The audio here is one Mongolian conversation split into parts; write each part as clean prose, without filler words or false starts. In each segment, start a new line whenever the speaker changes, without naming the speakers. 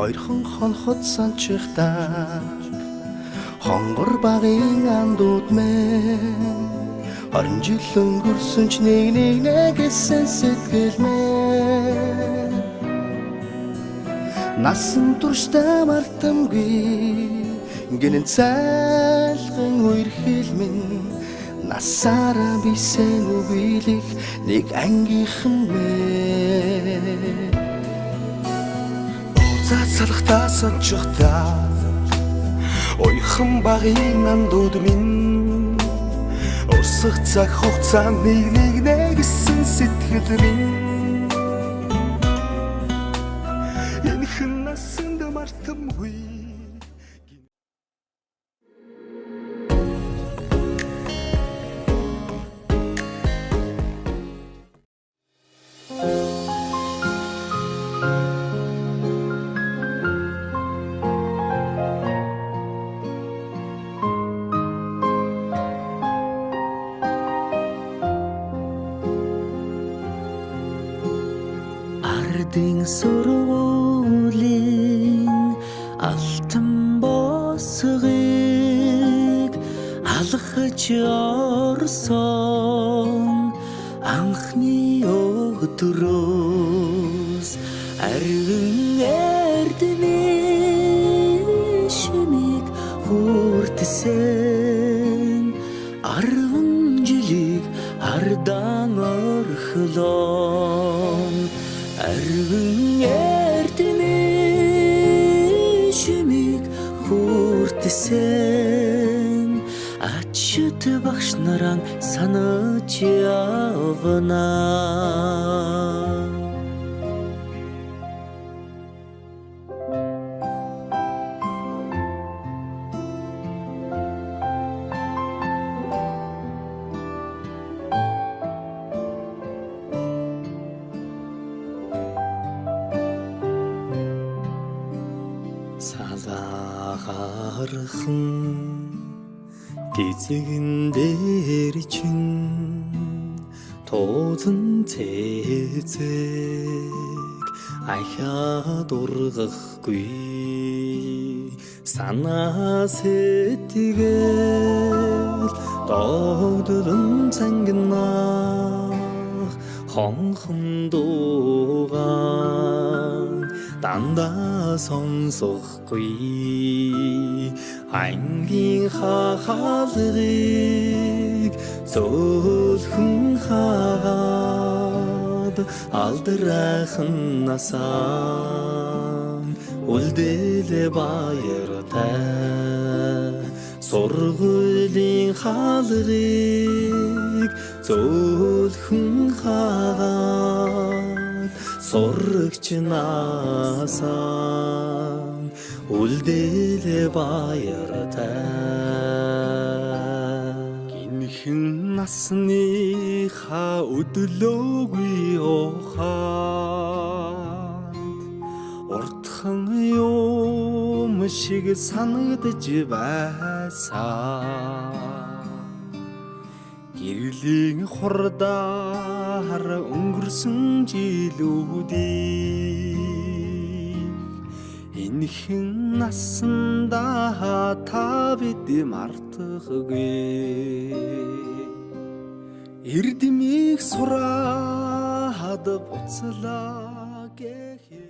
Хоёрхан хонхот санчихтаа хонгор багын андууд мэн 20 жил өнгөрсөн ч нэг гэсэн сэтгэл мэн насан туршдаа мартамгүй гинэн цайлган үерхэл минь насаараа бисен үгийлэх нэг ангийнхан мэн Салхтаа санчихтаа ойхон багын андууд минь урсах цаг хугацаанд нэг нэгсэн сэтгэл минь энэ хэн насанд мартамгүй Ардын сургуулийн алтан босгыг алхаж орсон анхны өдрөөс арвин эрдэнэ хүртсэн арван жилиг ардан орхлон арван эрдэмийн шимиг хүртсэн ачт багш наран санаж явна. Салаагархан гизэгэн дээр чин тоозон цэцэг ахаад ургахгүй санаа сэтгэл догдолн цангинах хонхон дуугаан дандаа сонсохгүй ангийн хахалгыг зөөлхөн хаад алдрайхан насаа үлдээлээ баяртай сургуулийн хаалгыг зөөлхөн хаад сурагч насаа үлдээлээ баяртай гинхэн насныхаа өдлөөгүй ухаанд уртхан юм шиг санагдаж байсан гэрлийн хурдаар өнгөрсөн жилүүдийг энэхэн насанда та бид мартахгүй эрдэмийг сураад буцлаа гэхээ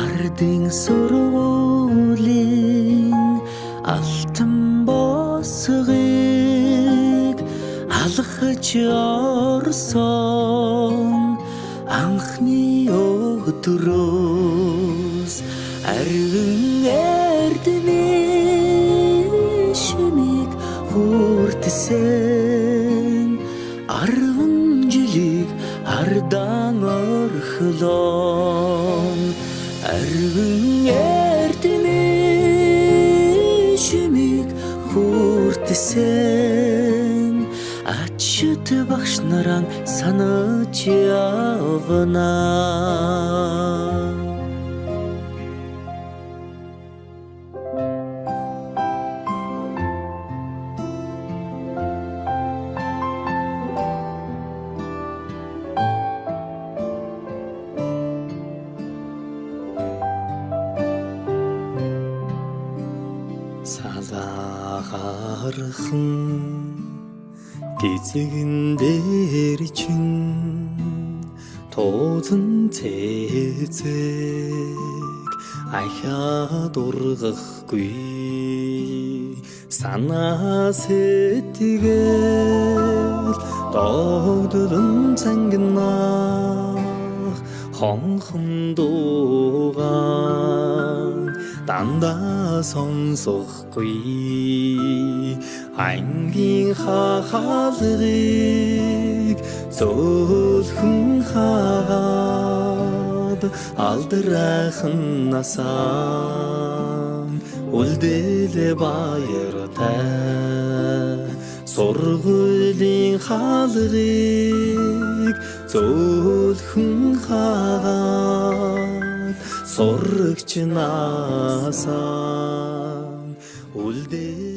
ардын сургуулийн алтан босгыг алхаж орсон анхны өдрөөс арван эрдэмийн шимиг хүртсэн арван жилиг ардан орхлон арван эрдэмийн шимиг хүртсэн ачт багш наран санаж явна. Салаагархан гизэгэн дээр чин тоозон цэцэг ахаад ургахгүй санаа сэтгэл догдолн цангинах хонхон дуугаан дандаа сонсохгүй ангийн хахалгыг зөөлхөн хаад алдрайхан насаа үлдээлээ баяртай сургуулийн хаалгыг зөөлхөн хаад сурагч насаа үлдээ